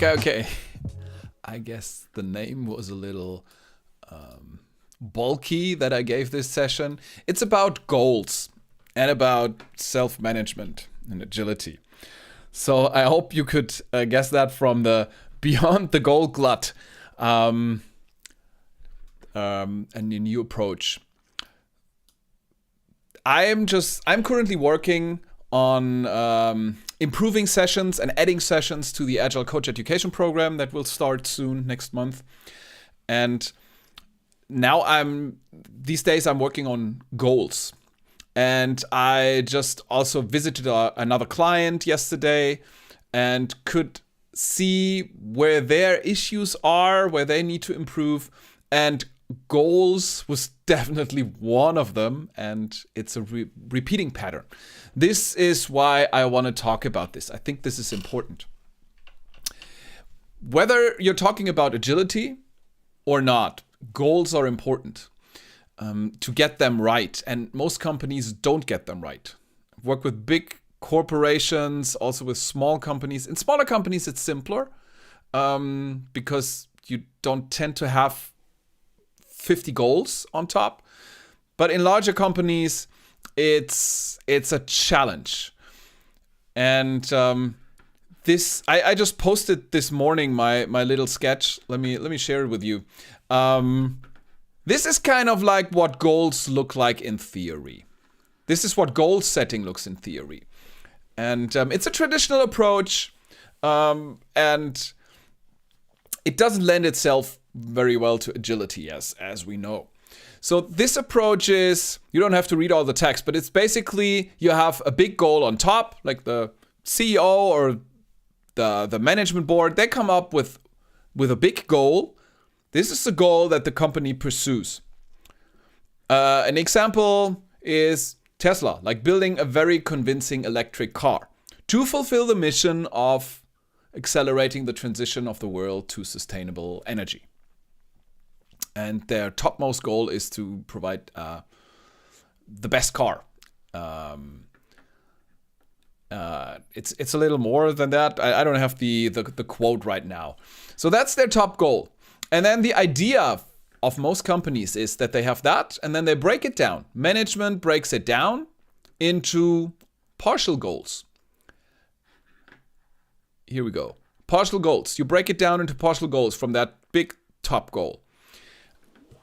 Okay. I guess the name was a little bulky that I gave this session. It's about goals and about self-management and agility. So I hope you could guess that from the Beyond the Goal Glut and a new approach. I'm currently working on improving sessions and adding sessions to the Agile Coach Education program that will start soon next month. And now these days I'm working on goals. And I just also visited another client yesterday and could see where their issues are, where they need to improve. And goals was definitely one of them, and it's a repeating pattern. This is why I want to talk about this. I think this is important. Whether you're talking about agility or not, goals are important to get them right, and most companies don't get them right. I've worked with big corporations, also with small companies. In smaller companies, it's simpler because you don't tend to have 50 goals on top. But in larger companies, it's a challenge. And this I just posted this morning my little sketch. Let me share it with you. This is kind of like what goals look like in theory. This is what goal setting looks in theory. And it's a traditional approach, and it doesn't lend itself very well to agility, as we know. So this approach is, you don't have to read all the text, but it's basically you have a big goal on top, like the CEO or the management board. They come up with a big goal. This is the goal that the company pursues. An example is Tesla, like building a very convincing electric car to fulfill the mission of accelerating the transition of the world to sustainable energy. And their topmost goal is to provide the best car. It's a little more than that. I don't have the quote right now. So that's their top goal. And then the idea of most companies is that they have that, and then they break it down. Management breaks it down into partial goals. Here we go. Partial goals. You break it down into partial goals from that big top goal.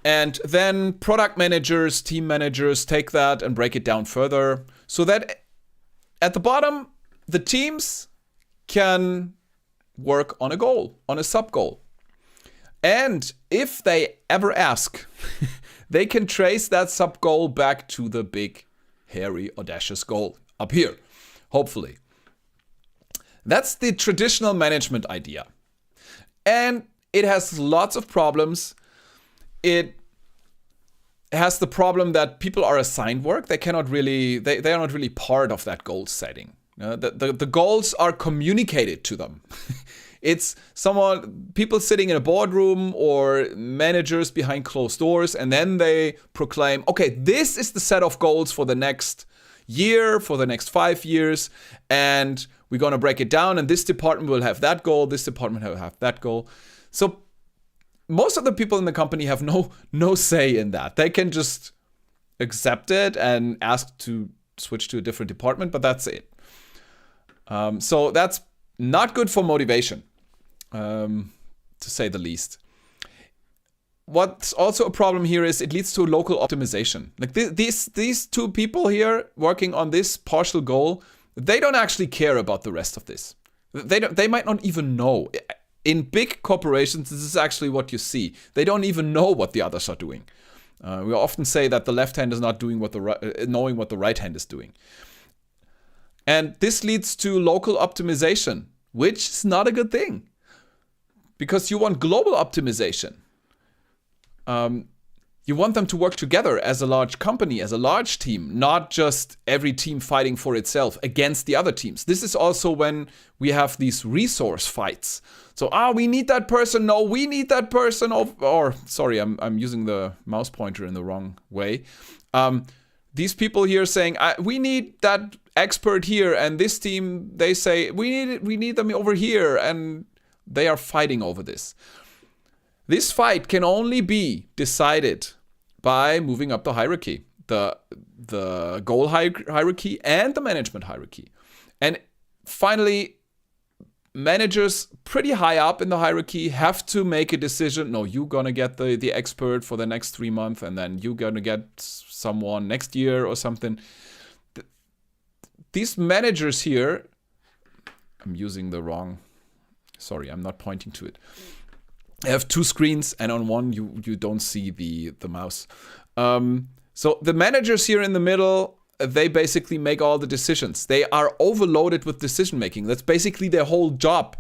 And then product managers, team managers take that and break it down further so that at the bottom, the teams can work on a goal, on a sub-goal. And if they ever ask, they can trace that sub-goal back to the big, hairy, audacious goal up here, hopefully. That's the traditional management idea. And it has lots of problems. It has the problem that people are assigned work. They cannot really, they are not really part of that goal setting. The goals are communicated to them It's people sitting in a boardroom or managers behind closed doors, and then they proclaim, okay, this is the set of goals for the next year, for the next 5 years, and we're going to break it down, and this department will have that goal, this department will have that goal. So most of the people in the company have no say in that. They can just accept it and ask to switch to a different department, but that's it. So that's not good for motivation, to say the least. What's also a problem here is it leads to local optimization. Like these two people here working on this partial goal, they don't actually care about the rest of this. They might not even know. In big corporations, this is actually what you see. They don't even know what the others are doing. We often say that the left hand is not doing knowing what the right hand is doing. And this leads to local optimization, which is not a good thing. Because you want global optimization. You want them to work together as a large company, as a large team, not just every team fighting for itself against the other teams. This is also when we have these resource fights. So, we need that person. No, we need that person. Sorry, I'm using the mouse pointer in the wrong way. These people here saying, we need that expert here, and this team, they say, we need them over here, and they are fighting over this. This fight can only be decided by moving up the hierarchy, the goal hierarchy and the management hierarchy. And finally, managers pretty high up in the hierarchy have to make a decision. No, you're going to get the expert for the next 3 months, and then you're going to get someone next year or something. These managers here, I'm using the wrong, sorry, I'm not pointing to it. I have 2 screens, and on one you don't see the mouse. So the managers here in the middle, they basically make all the decisions. They are overloaded with decision making. That's basically their whole job.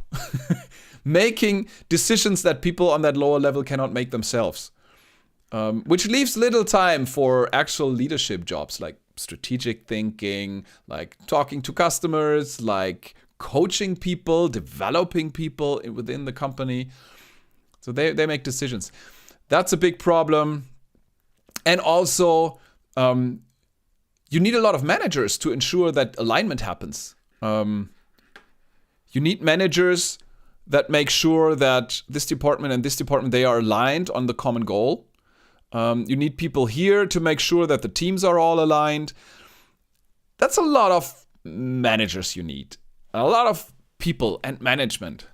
Making decisions that people on that lower level cannot make themselves. Which leaves little time for actual leadership jobs like strategic thinking, like talking to customers, like coaching people, developing people within the company. So they make decisions. That's a big problem. And also, you need a lot of managers to ensure that alignment happens. You need managers that make sure that this department and this department, they are aligned on the common goal. You need people here to make sure that the teams are all aligned. That's a lot of managers you need. A lot of people and management.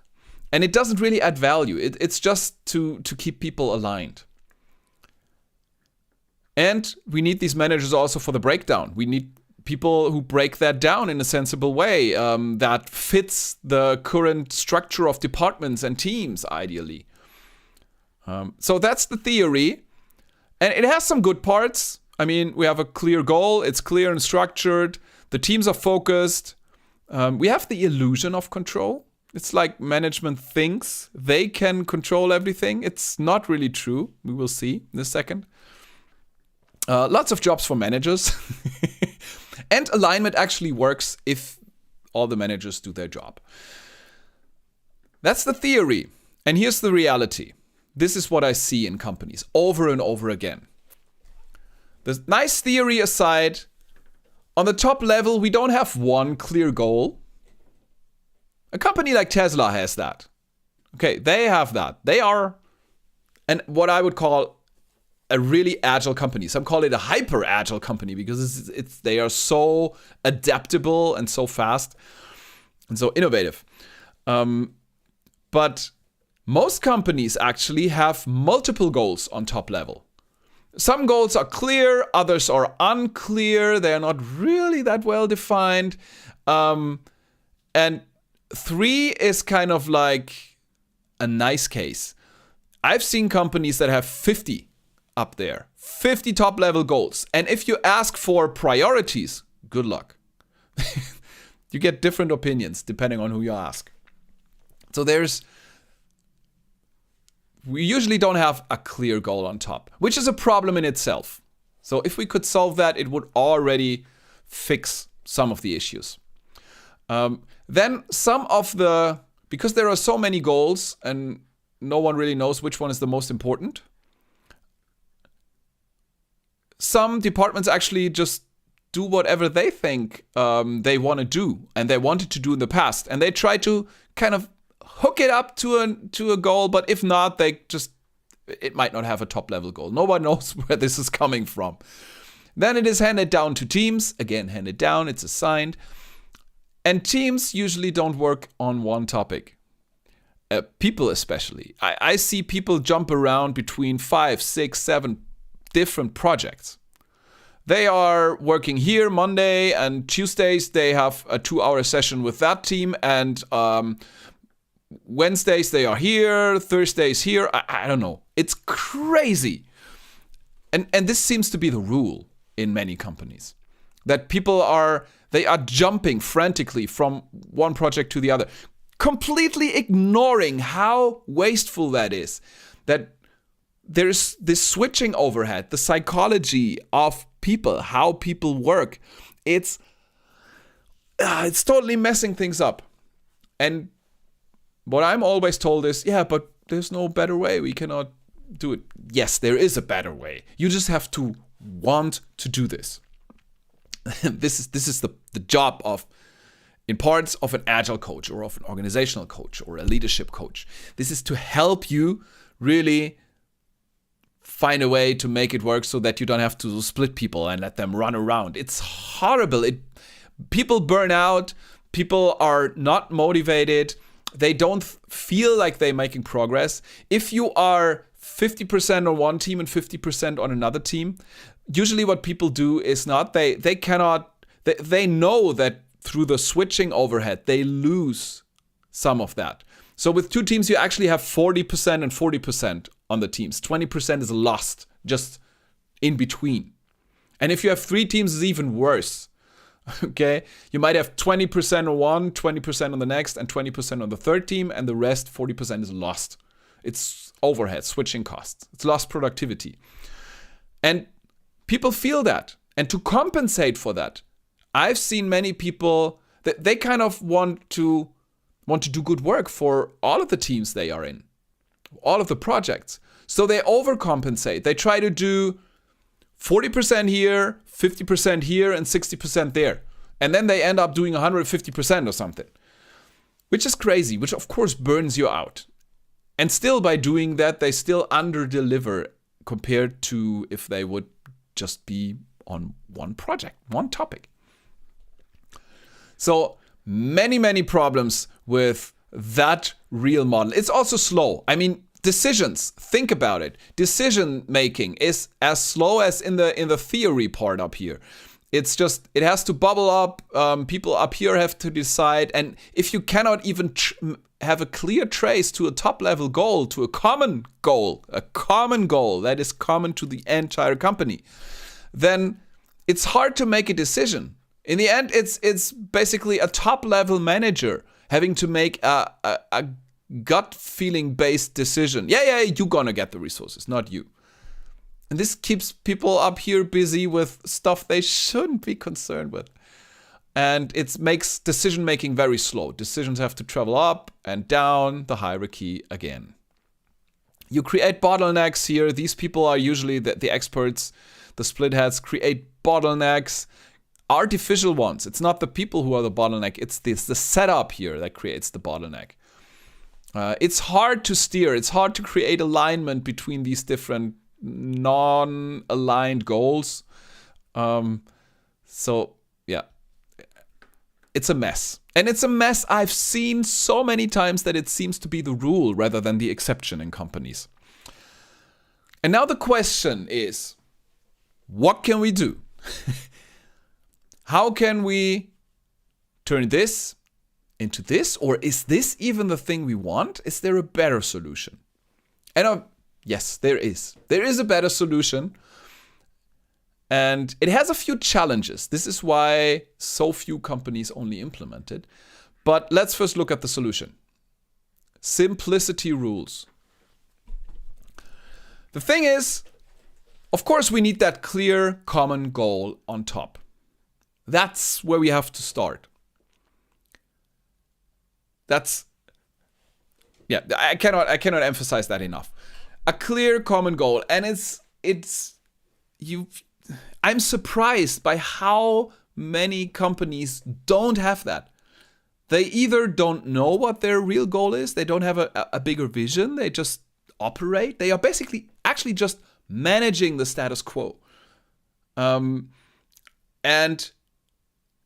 And it doesn't really add value. It's just to keep people aligned. And we need these managers also for the breakdown. We need people who break that down in a sensible way that fits the current structure of departments and teams, ideally. So that's the theory. And it has some good parts. I mean, we have a clear goal. It's clear and structured. The teams are focused. We have the illusion of control. It's like management thinks they can control everything. It's not really true. We will see in a second. Lots of jobs for managers. And alignment actually works if all the managers do their job. That's the theory. And here's the reality. This is what I see in companies over and over again. The nice theory aside, on the top level, we don't have one clear goal. A company like Tesla has that. Okay, they have that. They are what I would call a really agile company. Some call it a hyper agile company because they are so adaptable and so fast and so innovative. But most companies actually have multiple goals on top level. Some goals are clear, others are unclear. They are not really that well defined. And 3 is kind of like a nice case. I've seen companies that have 50 up there, 50 top level goals. And if you ask for priorities, good luck. You get different opinions depending on who you ask. So we usually don't have a clear goal on top, which is a problem in itself. So if we could solve that, it would already fix some of the issues. Then some of the because there are so many goals and no one really knows which one is the most important, some departments actually just do whatever they think they want to do and they wanted to do in the past. And they try to kind of hook it up to a goal, but if not, it might not have a top level goal. No one knows where this is coming from. Then it is handed down to teams. Again, handed down, it's assigned. And teams usually don't work on one topic. People especially. I see people jump around between 5, 6, 7 different projects. They are working here Monday, and Tuesdays they have a 2-hour session with that team, and Wednesdays they are here, Thursdays here. I don't know. It's crazy. And this seems to be the rule in many companies. That people are jumping frantically from one project to the other, completely ignoring how wasteful that is. That there's this switching overhead, the psychology of people, how people work. It's totally messing things up. And what I'm always told is, yeah, but there's no better way. We cannot do it. Yes, there is a better way. You just have to want to do this. This is the job of, in parts, of an agile coach or of an organizational coach or a leadership coach. This is to help you really find a way to make it work so that you don't have to split people and let them run around. It's horrible. People burn out. People are not motivated. They don't feel like they're making progress. If you are 50% on one team and 50% on another team, usually what people do is they know that through the switching overhead, they lose some of that. So with 2 teams, you actually have 40% and 40% on the teams. 20% is lost just in between. And if you have 3 teams, it's even worse. Okay, you might have 20% on one, 20% on the next, and 20% on the third team, and the rest, 40%, is lost. It's overhead, switching costs. It's lost productivity. And people feel that. And to compensate for that, I've seen many people that they kind of want to do good work for all of the teams they are in, all of the projects. So they overcompensate. They try to do 40% here, 50% here, and 60% there. And then they end up doing 150% or something, which is crazy, which of course burns you out. And still by doing that, they still under-deliver compared to if they would just be on one project, one topic. So many problems with that real model. It's also slow. I mean, decisions, think about it. Decision making is as slow as in the theory part up here. It's just, it has to bubble up. People up here have to decide. And if you cannot even have a clear trace to a top level goal, to a common goal that is common to the entire company, then it's hard to make a decision. In the end, it's basically a top level manager having to make a gut feeling based decision. Yeah, you're gonna get the resources, not you. And this keeps people up here busy with stuff they shouldn't be concerned with. And it makes decision making very slow. Decisions have to travel up and down the hierarchy again. You create bottlenecks here. These people are usually the experts, the split heads, create bottlenecks, artificial ones. It's not the people who are the bottleneck. It's the setup here that creates the bottleneck. It's hard to steer. It's hard to create alignment between these different non-aligned goals. So yeah, it's a mess. And it's a mess I've seen so many times that it seems to be the rule rather than the exception in companies. And now the question is, what can we do? How can we turn this into this? Or is this even the thing we want? Is there a better solution? And yes, there is. There is a better solution. And it has a few challenges. This is why so few companies only implement it. But let's first look at the solution. Simplicity rules. The thing is, of course, we need that clear common goal on top. That's where we have to start. That's Yeah, I cannot emphasize that enough. A clear common goal, and I'm surprised by how many companies don't have that. They either don't know what their real goal is, they don't have a bigger vision, they just operate. They are basically actually just managing the status quo. And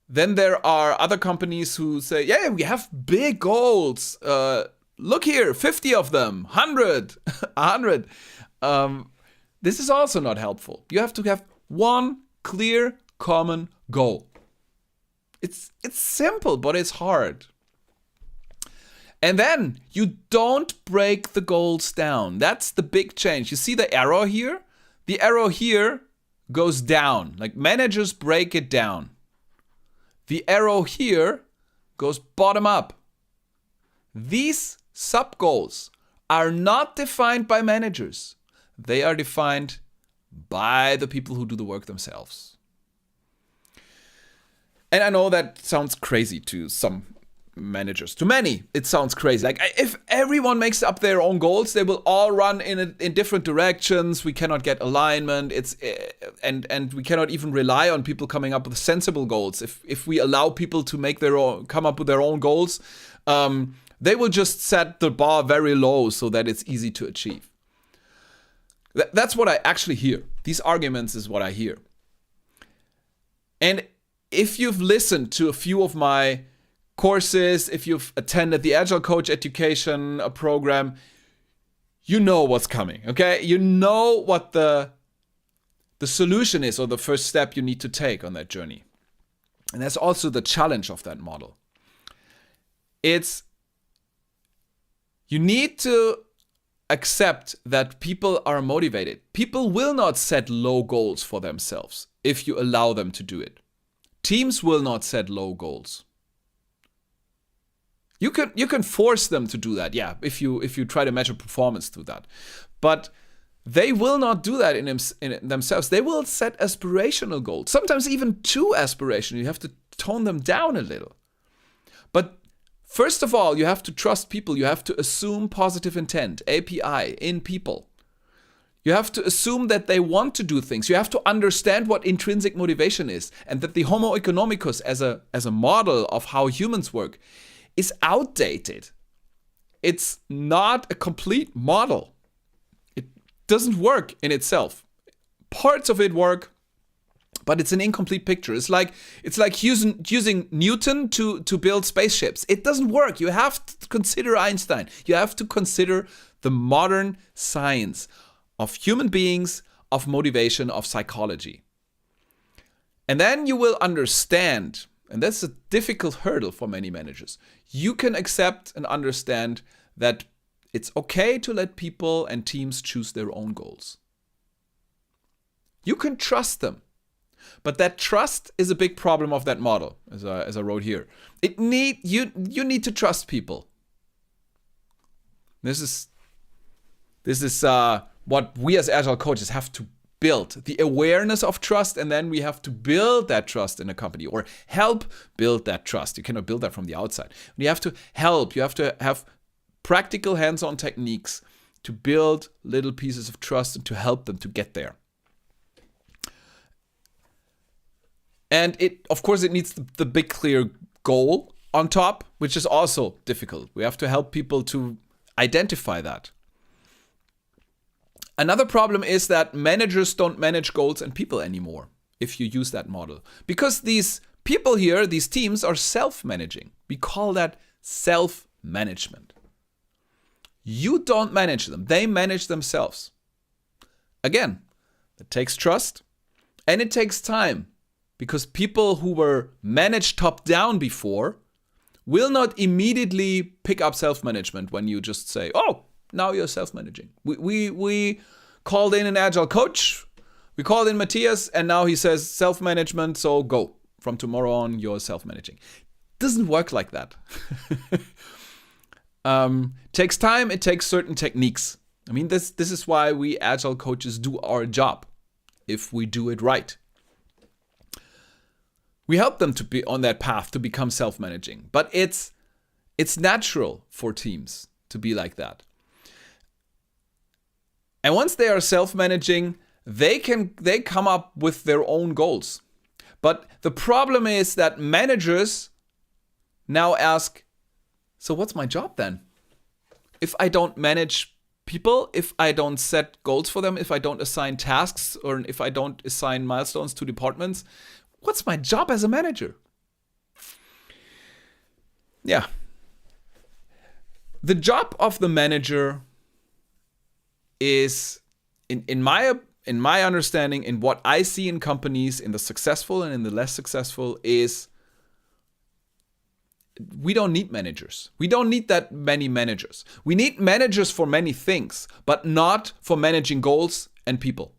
then there are other companies who say, yeah, we have big goals. Look here, 50 of them, 100, 100. This is also not helpful. You have to have one clear, common goal. It's simple, but it's hard. And then you don't break the goals down. That's the big change. You see the arrow here? The arrow here goes down. Like managers break it down. The arrow here goes bottom up. These sub-goals are not defined by managers. They are defined by the people who do the work themselves. And I know that sounds crazy to some managers. To many, it sounds crazy. Like if everyone makes up their own goals, they will all run in different directions. We cannot get alignment. And we cannot even rely on people coming up with sensible goals. If we allow people to come up with their own goals, they will just set the bar very low so that it's easy to achieve. That's what I actually hear. These arguments is what I hear. And if you've listened to a few of my courses, if you've attended the Agile Coach Education program, you know what's coming, okay? You know what the solution is, or the first step you need to take on that journey. And that's also the challenge of that model. You need to accept that people are motivated. People will not set low goals for themselves if you allow them to do it. Teams will not set low goals. You can force them to do that, yeah, if you try to measure performance through that. But they will not do that in themselves. They will set aspirational goals, sometimes even too aspirational. You have to tone them down a little. But first of all, you have to trust people. You have to assume positive intent, API, in people. You have to assume that they want to do things. You have to understand what intrinsic motivation is, and that the Homo economicus as a model of how humans work is outdated. It's not a complete model. It doesn't work in itself. Parts of it work, but it's an incomplete picture. It's like using Newton to build spaceships. It doesn't work. You have to consider Einstein. You have to consider the modern science of human beings, of motivation, of psychology. And then you will understand, and that's a difficult hurdle for many managers, you can accept and understand that it's okay to let people and teams choose their own goals. You can trust them. But that trust is a big problem of that model, as I wrote here. You need to trust people. This is what we as Agile coaches have to build. The awareness of trust, and then we have to build that trust in a company, or help build that trust. You cannot build that from the outside. You have to help. You have to have practical hands-on techniques to build little pieces of trust and to help them to get there. And of course, it needs the big clear goal on top, which is also difficult. We have to help people to identify that. Another problem is that managers don't manage goals and people anymore if you use that model. Because these people here, these teams, are self-managing. We call that self-management. You don't manage them. They manage themselves. Again, it takes trust and it takes time. Because people who were managed top-down before will not immediately pick up self-management when you just say, oh, now you're self-managing. We called in an Agile coach, we called in Matthias, and now he says self-management, so go. From tomorrow on, you're self-managing. Doesn't work like that. Takes time, it takes certain techniques. I mean, this is why we Agile coaches do our job, if we do it right. We help them to be on that path to become self-managing. But it's natural for teams to be like that. And once they are self-managing, they come up with their own goals. But the problem is that managers now ask, so what's my job then? If I don't manage people, if I don't set goals for them, if I don't assign tasks, or if I don't assign milestones to departments, what's my job as a manager? Yeah. The job of the manager is, in my understanding, in what I see in companies, in the successful and in the less successful, is we don't need managers. We don't need that many managers. We need managers for many things, but not for managing goals and people.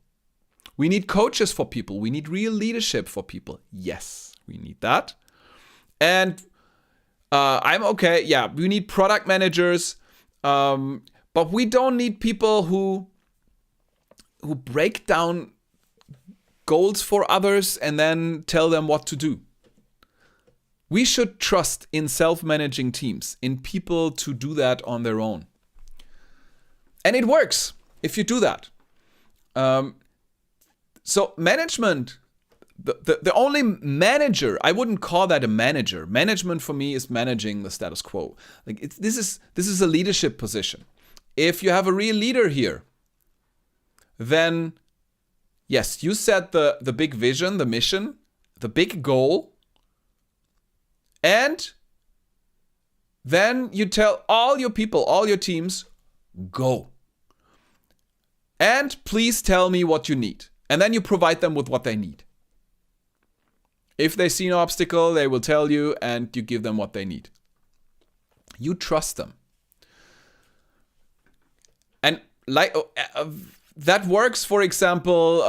We need coaches for people. We need real leadership for people. Yes, we need that. And I'm okay. Yeah, we need product managers, but we don't need people who break down goals for others and then tell them what to do. We should trust in self-managing teams, in people to do that on their own. And it works if you do that. So management, the only manager, I wouldn't call that a manager. Management for me is managing the status quo. Like this is a leadership position. If you have a real leader here, then yes, you set the big vision, the mission, the big goal, and then you tell all your people, all your teams, go. And please tell me what you need. And then you provide them with what they need. If they see no obstacle, they will tell you and you give them what they need. You trust them. And like that works, for example,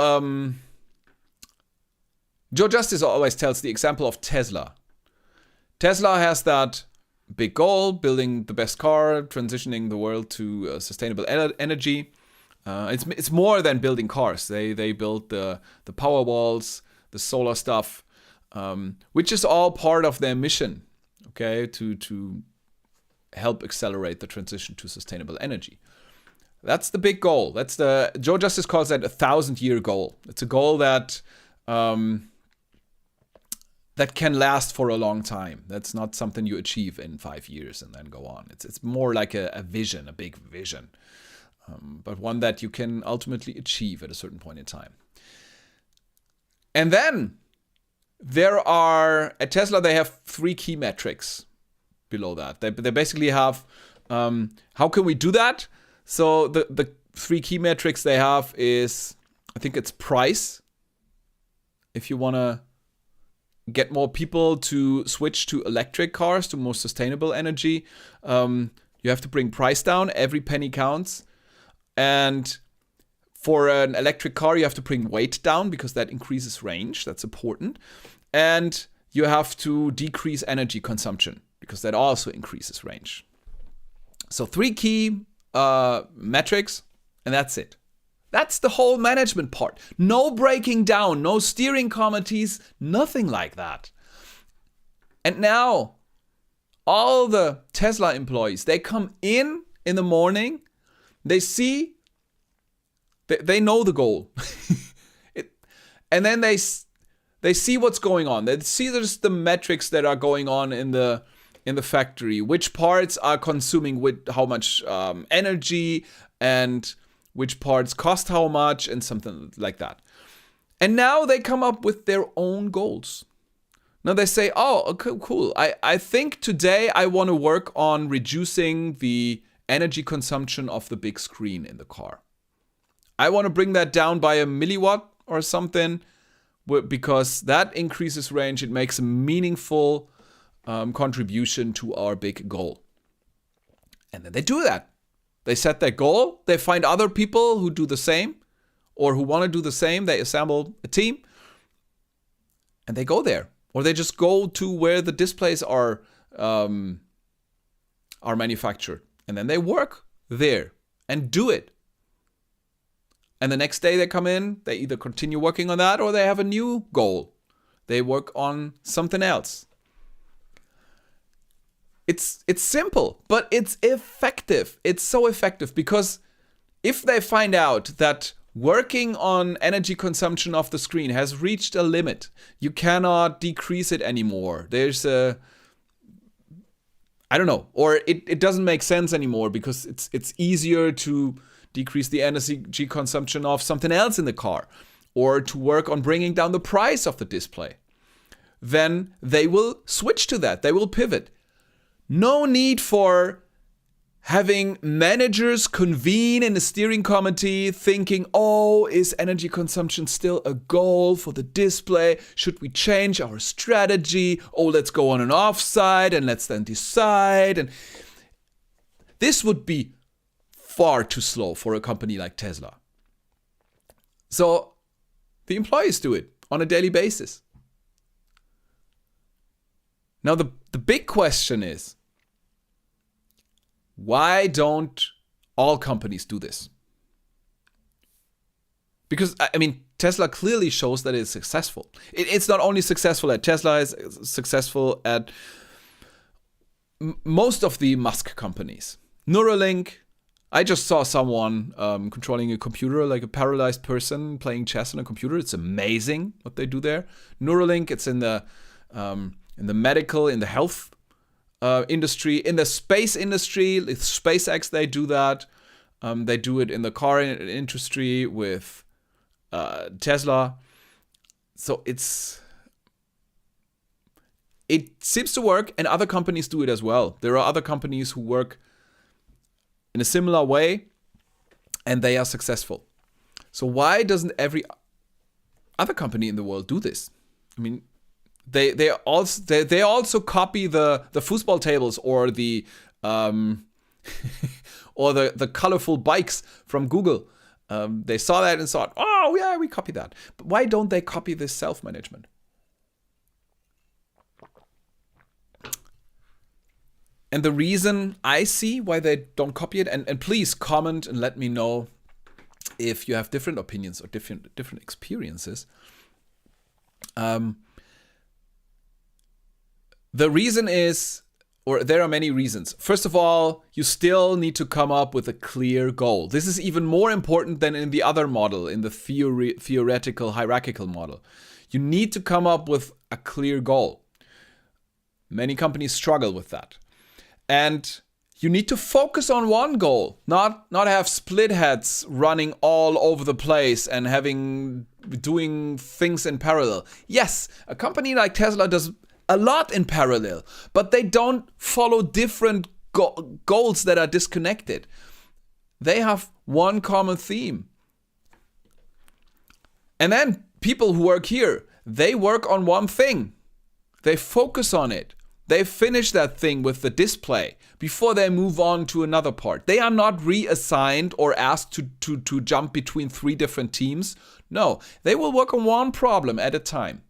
Joe Justice always tells the example of Tesla. Tesla has that big goal, building the best car, transitioning the world to sustainable energy. It's more than building cars. They build the power walls, the solar stuff, which is all part of their mission, okay, to help accelerate the transition to sustainable energy. That's the big goal. Joe Justice calls that a 1,000-year goal. It's a goal that can last for a long time. That's not something you achieve in 5 years and then go on. It's more like a vision, a big vision, but one that you can ultimately achieve at a certain point in time. And then at Tesla, they have 3 key metrics below that. They basically have, how can we do that? So the 3 key metrics they have is, I think it's price. If you want to get more people to switch to electric cars, to more sustainable energy, you have to bring price down. Every penny counts. And for an electric car, you have to bring weight down because that increases range. That's important. And you have to decrease energy consumption because that also increases range. So 3 key metrics, and that's it. That's the whole management part. No breaking down, no steering committees, nothing like that. And now, all the Tesla employees, they come in the morning, they see, they know the goal. And then they see what's going on. They see there's the metrics that are going on in the factory, which parts are consuming with how much energy, and which parts cost how much, and something like that. And now they come up with their own goals. Now they say, oh, okay, cool. I think today I want to work on reducing the energy consumption of the big screen in the car. I want to bring that down by a milliwatt or something, because that increases range. It makes a meaningful contribution to our big goal. And then they do that. They set their goal. They find other people who do the same or who want to do the same. They assemble a team and they go there. Or they just go to where the displays are manufactured. And then they work there and do it. And the next day they come in, they either continue working on that or they have a new goal. They work on something else. It's simple, but it's effective. It's so effective because if they find out that working on energy consumption of the screen has reached a limit, you cannot decrease it anymore. There's a, I don't know, or it doesn't make sense anymore because it's easier to decrease the energy consumption of something else in the car, or to work on bringing down the price of the display. Then they will switch to that. They will pivot. No need for having managers convene in a steering committee thinking, oh, is energy consumption still a goal for the display? Should we change our strategy? Oh, let's go on an offside and let's then decide. And this would be far too slow for a company like Tesla. So the employees do it on a daily basis. Now, the big question is, why don't all companies do this? Because, I mean, Tesla clearly shows that it's successful. It's not only successful at Tesla, it's successful at most of the Musk companies. Neuralink, I just saw someone controlling a computer, like a paralyzed person playing chess on a computer. It's amazing what they do there. Neuralink, it's in the medical, in the health industry, in the space industry. With SpaceX, they do that. They do it in the car industry with Tesla. So it seems to work, and other companies do it as well. There are other companies who work in a similar way, and they are successful. So why doesn't every other company in the world do this? I mean, they also copy the foosball tables or the or the colorful bikes from Google. They saw that and thought, oh yeah, we copy that. But why don't they copy this self-management? And the reason I see why they don't copy it, and please comment and let me know if you have different opinions or different experiences. The reason is, or there are many reasons. First of all, you still need to come up with a clear goal. This is even more important than in the other model, in the theoretical hierarchical model. You need to come up with a clear goal. Many companies struggle with that. And you need to focus on one goal, not have split heads running all over the place and doing things in parallel. Yes, a company like Tesla does a lot in parallel, but they don't follow different goals that are disconnected. They have one common theme. And then people who work here, they work on one thing. They focus on it. They finish that thing with the display before they move on to another part. They are not reassigned or asked to jump between 3 different teams. No, they will work on one problem at a time,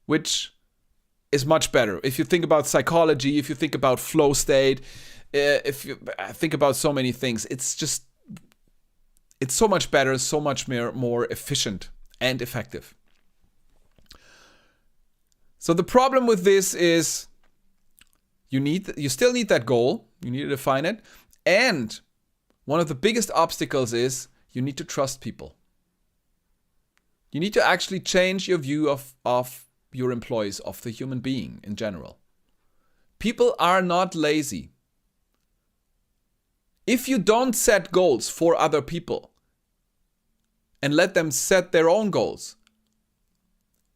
which is much better. If you think about psychology, if you think about flow state, if you think about so many things, it's so much better, so much more efficient and effective. So the problem with this is you still need that goal. You need to define it. And one of the biggest obstacles is you need to trust people. You need to actually change your view of your employees, of the human being in general. People are not lazy. If you don't set goals for other people and let them set their own goals,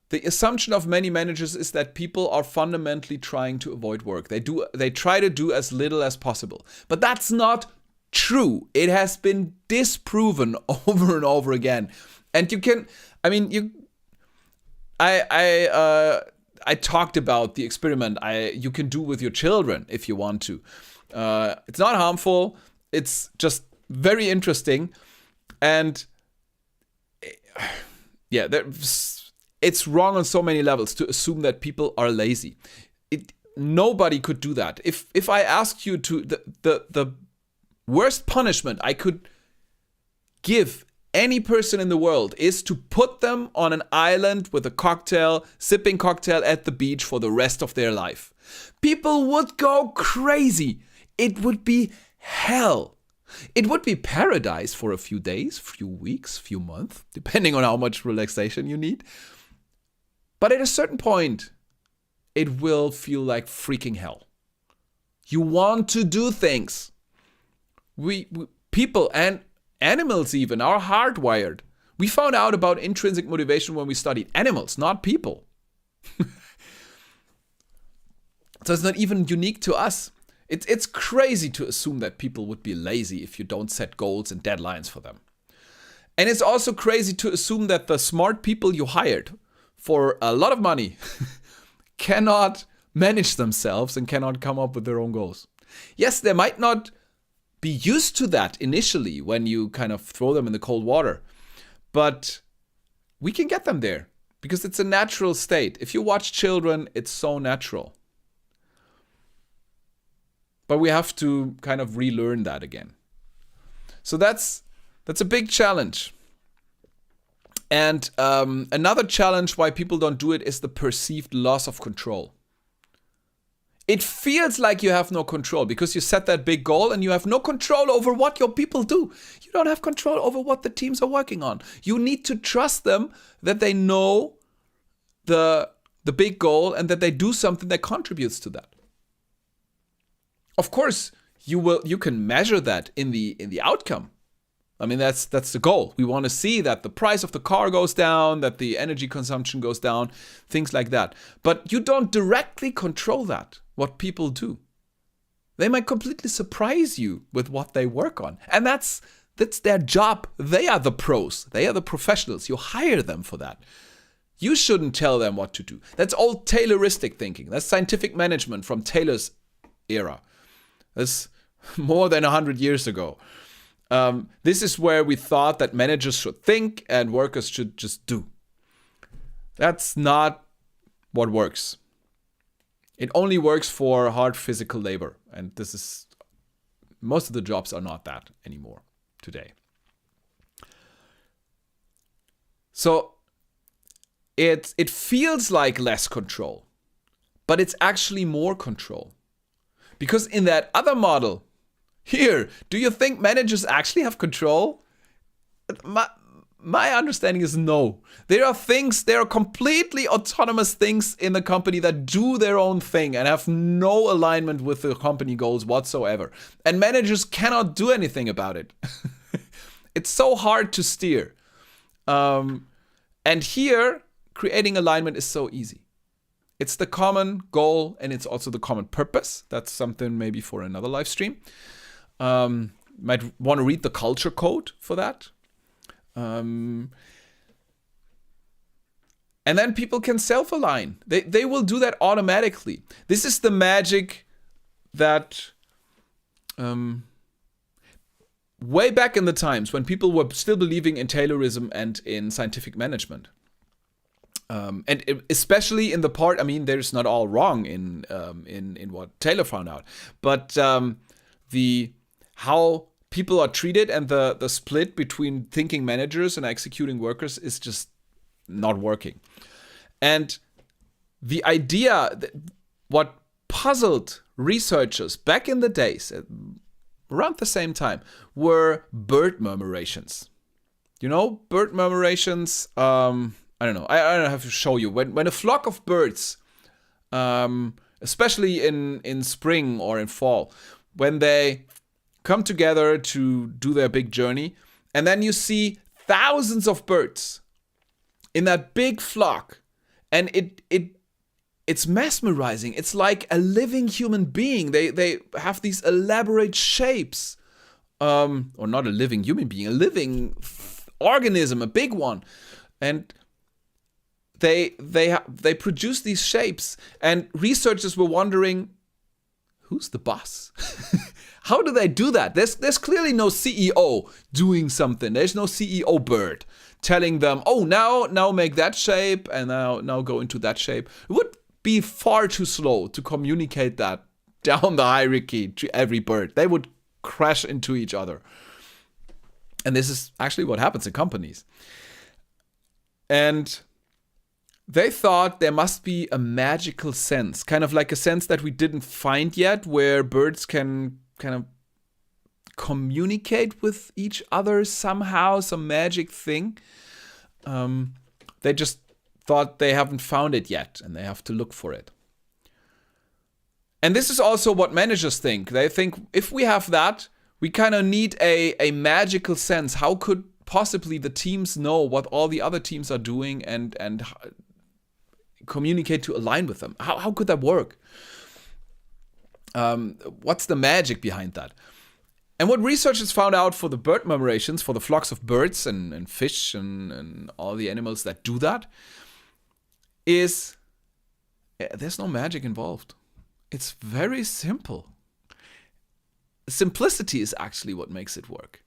the assumption of many managers is that people are fundamentally trying to avoid work. They try to do as little as possible. But that's not true. It has been disproven over and over again. And I talked about the experiment you can do with your children if you want to. It's not harmful. It's just very interesting. And yeah, it's wrong on so many levels to assume that people are lazy. Nobody could do that. If I asked you to, the worst punishment I could give any person in the world is to put them on an island with a cocktail, sipping cocktail at the beach for the rest of their life. People would go crazy. It would be hell. It would be paradise for a few days, few weeks, few months, depending on how much relaxation you need. But at a certain point, it will feel like freaking hell. You want to do things. We people and animals even are hardwired. We found out about intrinsic motivation when we studied animals, not people. So it's not even unique to us. It's crazy to assume that people would be lazy if you don't set goals and deadlines for them. And it's also crazy to assume that the smart people you hired for a lot of money cannot manage themselves and cannot come up with their own goals. Yes, they might not be used to that initially when you kind of throw them in the cold water, but we can get them there because it's a natural state. If you watch children, it's so natural. But we have to kind of relearn that again. So that's a big challenge. And another challenge why people don't do it is the perceived loss of control. It feels like you have no control because you set that big goal and you have no control over what your people do. You don't have control over what the teams are working on. You need to trust them that they know the big goal and that they do something that contributes to that. Of course, you can measure that in the outcome. I mean, that's the goal. We want to see that the price of the car goes down, that the energy consumption goes down, things like that. But you don't directly control that, what people do. They might completely surprise you with what they work on. And that's their job. They are the pros. They are the professionals. You hire them for that. You shouldn't tell them what to do. That's old Tayloristic thinking. That's scientific management from Taylor's era. That's more than 100 years ago. This is where we thought that managers should think and workers should just do. That's not what works. It only works for hard physical labor. And most of the jobs are not that anymore today. So it feels like less control, but it's actually more control. Because in that other model, here, do you think managers actually have control? My understanding is no. There are completely autonomous things in the company that do their own thing and have no alignment with the company goals whatsoever. And managers cannot do anything about it. It's so hard to steer. And here, creating alignment is so easy. It's the common goal and it's also the common purpose. That's something maybe for another live stream. Might want to read the culture code for that. And then people can self-align. They will do that automatically. This is the magic that way back in the times when people were still believing in Taylorism and in scientific management. And especially in the part, I mean, there's not all wrong in what Taylor found out, but how people are treated and the split between thinking managers and executing workers is just not working. And the idea, what puzzled researchers back in the days, around the same time, were bird murmurations. You know, bird murmurations, I don't know. I don't have to show you. When a flock of birds, especially in spring or in fall, when they come together to do their big journey, and then you see thousands of birds in that big flock, and it's mesmerizing. It's like a living human being. They have these elaborate shapes, or not a living human being, a living organism, a big one, and they produce these shapes, and researchers were wondering, who's the boss? How do they do that? There's clearly no CEO doing something. There's no CEO bird telling them, oh, now make that shape and now go into that shape. It would be far too slow to communicate that down the hierarchy to every bird. They would crash into each other. And this is actually what happens in companies. And they thought there must be a magical sense, kind of like a sense that we didn't find yet, where birds can kind of communicate with each other somehow, some magic thing. They just thought they haven't found it yet, and they have to look for it. And this is also what managers think. They think if we have that, we kind of need a magical sense. How could possibly the teams know what all the other teams are doing and communicate to align with them? How could that work? What's the magic behind that? And what researchers found out for the bird murmurations, for the flocks of birds and fish and all the animals that do that, is there's no magic involved. It's very simple. Simplicity is actually what makes it work.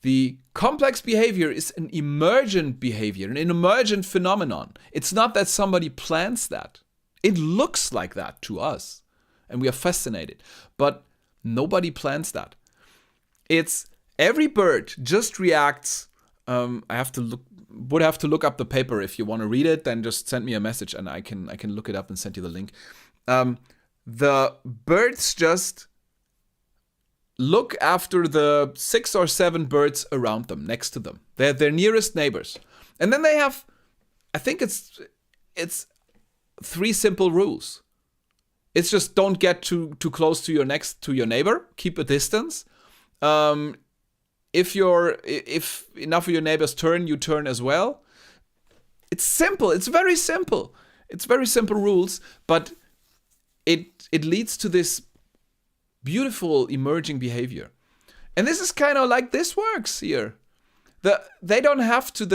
The complex behavior is an emergent behavior, an emergent phenomenon. It's not that somebody plans that. It looks like that to us, and we are fascinated. But nobody plans that. It's every bird just reacts. I would have to look up the paper. If you want to read it, then just send me a message, and I can look it up and send you the link. The birds just look after the 6 or 7 birds around them, next to them. They're their nearest neighbors. And then they have, I think it's 3 simple rules. It's just don't get too close to your neighbor. Keep a distance. If enough of your neighbors turn, you turn as well. It's simple. It's very simple. It's very simple rules, but it leads to this beautiful emerging behavior. And this is kind of like this works here. The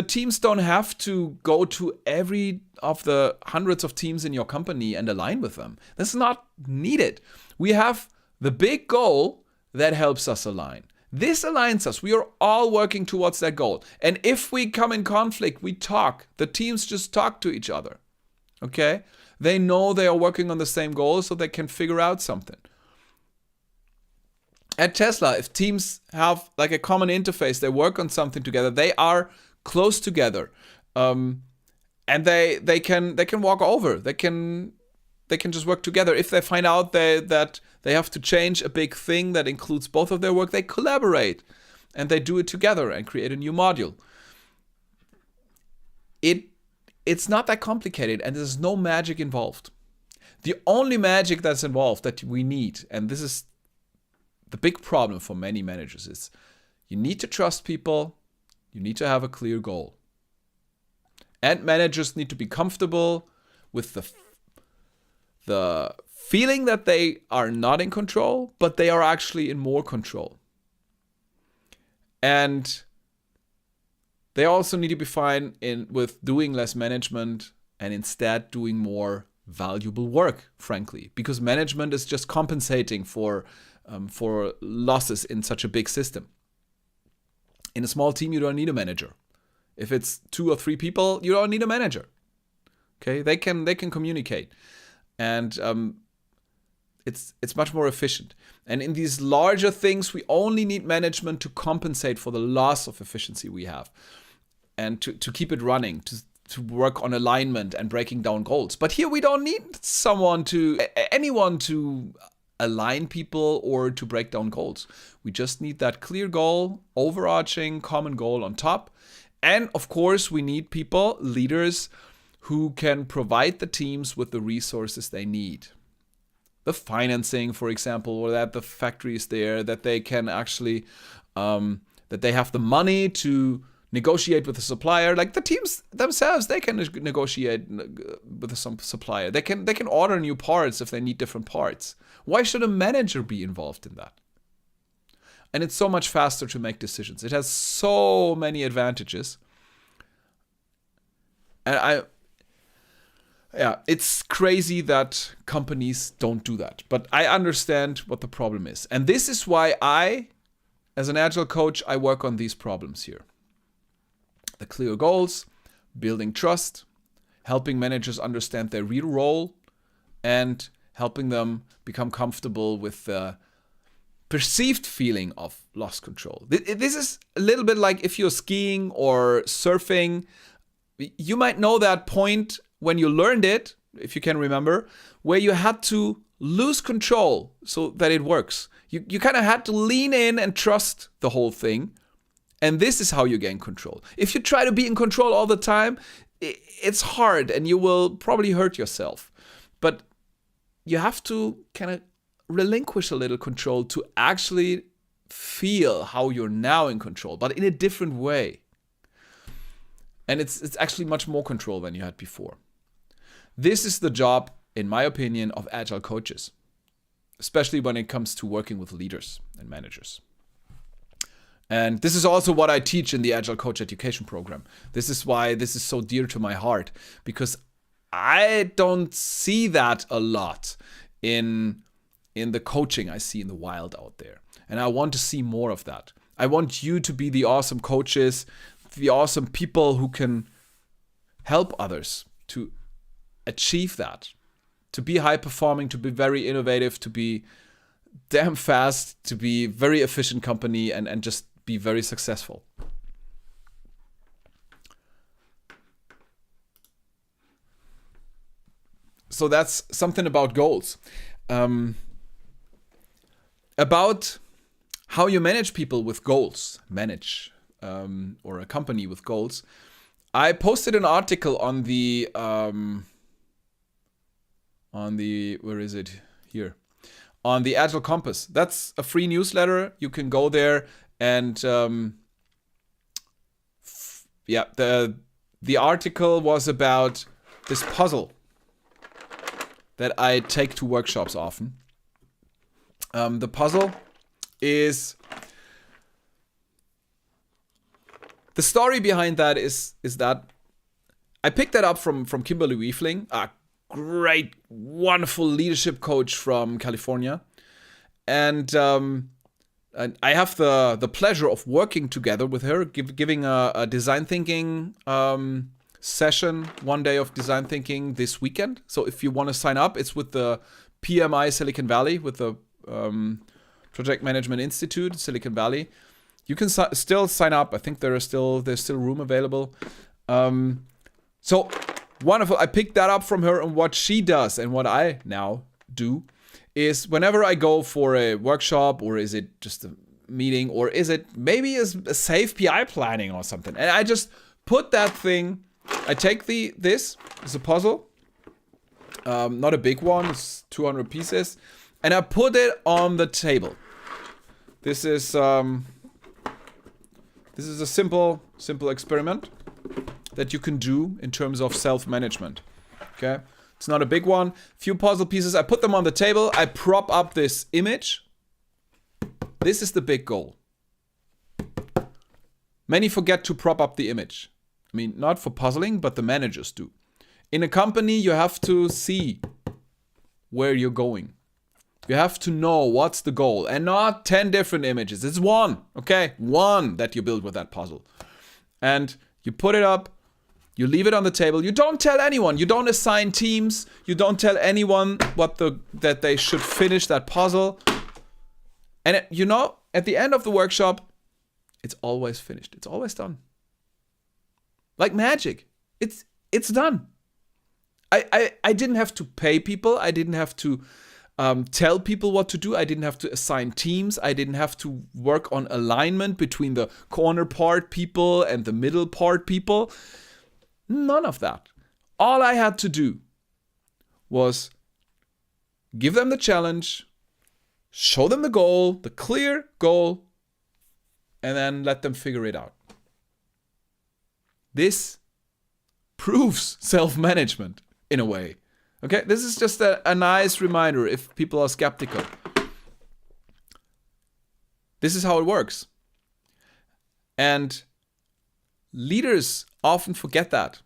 teams don't have to go to every of the hundreds of teams in your company and align with them. That's not needed. We have the big goal that helps us align. This aligns us. We are all working towards that goal. And if we come in conflict, we talk. The teams just talk to each other. Okay? They know they are working on the same goal, so they can figure out something. At Tesla, if teams have like a common interface, they work on something together, they are close together, and they can walk over. They can just work together. If they find out that they have to change a big thing that includes both of their work, they collaborate and they do it together and create a new module. It's not that complicated, and there's no magic involved. The only magic that's involved that we need, and this is the big problem for many managers, is you need to trust people, you need to have a clear goal. And managers need to be comfortable with the feeling that they are not in control, but they are actually in more control. And they also need to be fine with doing less management and instead doing more valuable work, frankly, because management is just compensating for losses in such a big system. In a small team, you don't need a manager. If it's 2 or 3 people, you don't need a manager. Okay, they can communicate, and it's much more efficient. And in these larger things, we only need management to compensate for the loss of efficiency we have, and to keep it running, to work on alignment and breaking down goals. But here we don't need anyone to align people or to break down goals. We just need that clear goal, overarching common goal on top. And of course, we need people, leaders, who can provide the teams with the resources they need. The financing, for example, or that the factory is there, that they can actually, that they have the money to negotiate with the supplier. Like the teams themselves, they can negotiate with some supplier. They can order new parts if they need different parts. Why should a manager be involved in that? And it's so much faster to make decisions. It has so many advantages. And it's crazy that companies don't do that. But I understand what the problem is. And this is why as an Agile coach, I work on these problems here. The clear goals, building trust, helping managers understand their real role, and helping them become comfortable with the perceived feeling of lost control. This is a little bit like if you're skiing or surfing. You might know that point when you learned it, if you can remember, where you had to lose control so that it works. You kind of had to lean in and trust the whole thing. And this is how you gain control. If you try to be in control all the time, it's hard and you will probably hurt yourself. But you have to kind of relinquish a little control to actually feel how you're now in control, but in a different way. And it's actually much more control than you had before. This is the job, in my opinion, of agile coaches, especially when it comes to working with leaders and managers. And this is also what I teach in the Agile Coach Education Program. This is why this is so dear to my heart, because I don't see that a lot in the coaching I see in the wild out there. And I want to see more of that. I want you to be the awesome coaches, the awesome people who can help others to achieve that, to be high performing, to be very innovative, to be damn fast, to be very efficient company and just be very successful. So that's something about goals. About how you manage people with goals, or a company with goals. I posted an article on the where is it? Here. On the Agile Compass. That's a free newsletter. You can go there and the article was about this puzzle that I take to workshops often. The puzzle is, the story behind that is that I picked that up from Kimberly Wiefling, a great, wonderful leadership coach from California. And I have the pleasure of working together with her, giving a design thinking session, 1 day of design thinking this weekend. So if you want to sign up, it's with the PMI Silicon Valley, with the Project Management Institute, Silicon Valley. You can still sign up. I think there's still room available. So wonderful. I picked that up from her, and what she does and what I now do is whenever I go for a workshop, or is it just a meeting, or is it maybe a safe PI planning or something, and I just put that thing, I take this is a puzzle, not a big one, it's 200 pieces, and I put it on the table. This is a simple experiment that you can do in terms of self-management. Okay, it's not a big one. Few puzzle pieces. I put them on the table. I prop up this image. This is the big goal. Many forget to prop up the image. I mean, not for puzzling, but the managers do. In a company, you have to see where you're going. You have to know what's the goal, and not 10 different images. It's one, okay? One that you build with that puzzle. And you put it up, you leave it on the table. You don't tell anyone. You don't assign teams. You don't tell anyone that they should finish that puzzle. And at the end of the workshop, it's always finished. It's always done. Like magic. It's done. I didn't have to pay people. I didn't have to tell people what to do. I didn't have to assign teams. I didn't have to work on alignment between the corner part people and the middle part people. None of that. All I had to do was give them the challenge, show them the goal, the clear goal, and then let them figure it out. This proves self-management in a way. Okay, this is just a nice reminder if people are skeptical. This is how it works. And leaders often forget that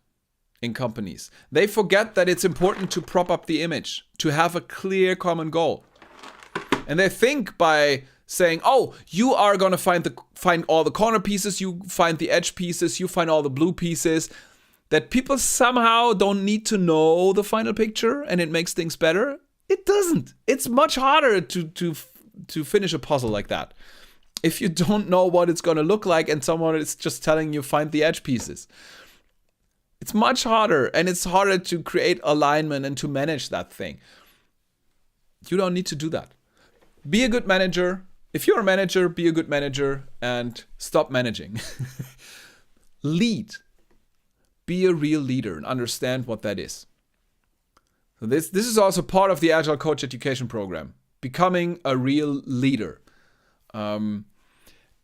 in companies. They forget that it's important to prop up the image, to have a clear common goal. And they think by saying, oh, you are going to find all the corner pieces, you find the edge pieces, you find all the blue pieces, that people somehow don't need to know the final picture and it makes things better. It doesn't. It's much harder to to finish a puzzle like that if you don't know what it's going to look like and someone is just telling you find the edge pieces? It's much harder, and it's harder to create alignment and to manage that thing. You don't need to do that. Be a good manager. If you're a manager, be a good manager and stop managing. Lead. Be a real leader and understand what that is. So this is also part of the Agile Coach Education Program. Becoming a real leader. And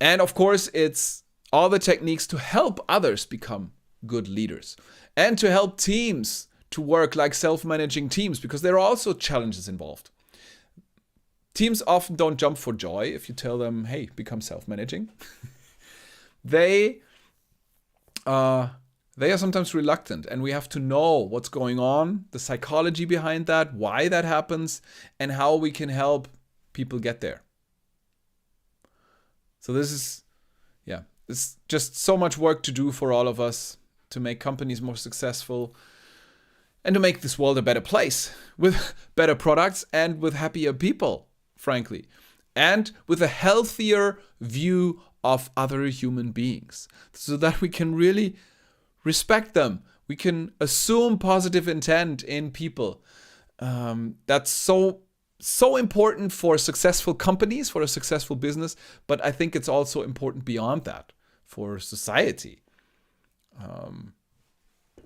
of course, it's all the techniques to help others become good leaders. And to help teams to work like self-managing teams, because there are also challenges involved. Teams often don't jump for joy if you tell them, hey, become self-managing. They are sometimes reluctant, and we have to know what's going on, the psychology behind that, why that happens, and how we can help people get there. So this is just so much work to do for all of us to make companies more successful and to make this world a better place with better products and with happier people, frankly, and with a healthier view of other human beings so that we can really respect them. We can assume positive intent in people. That's so important for successful companies, for a successful business, but I think it's also important beyond that for society.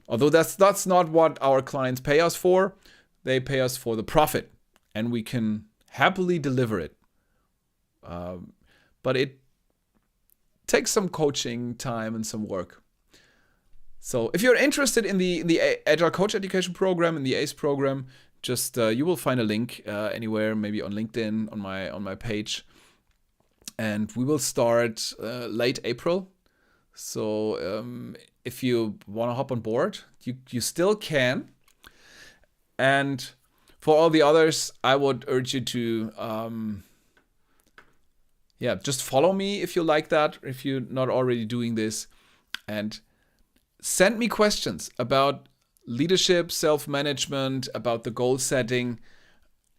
Although that's not what our clients pay us for. They pay us for the profit, and we can happily deliver it. But it takes some coaching time and some work. So if you're interested in the Agile Coach Education Program, in the ACE program, just you will find a link anywhere, maybe on LinkedIn, on my page. And we will start late April. So if you want to hop on board, you still can. And for all the others, I would urge you to just follow me if you like that, if you're not already doing this. And send me questions about leadership, self-management, about the goal setting.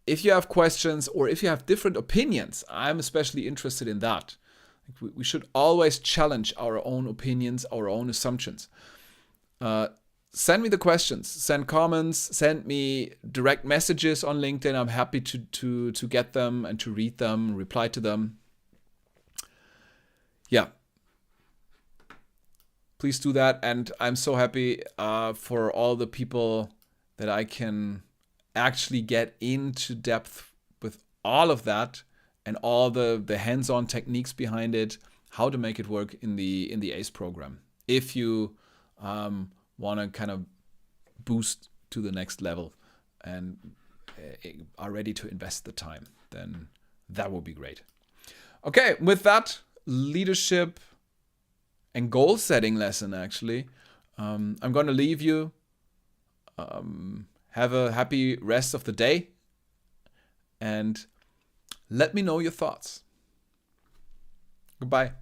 If you have questions or if you have different opinions, I'm especially interested in that. We should always challenge our own opinions, our own assumptions. Send me the questions, send comments, send me direct messages on LinkedIn. I'm happy to get them and to read them, reply to them. Yeah. Please do that. And I'm so happy for all the people that I can actually get into depth with all of that and all the hands-on techniques behind it, how to make it work in the ACE program. If you want to kind of boost to the next level and are ready to invest the time, then that would be great. Okay, with that leadership and goal setting lesson, actually, I'm going to leave you. Have a happy rest of the day, and let me know your thoughts. Goodbye.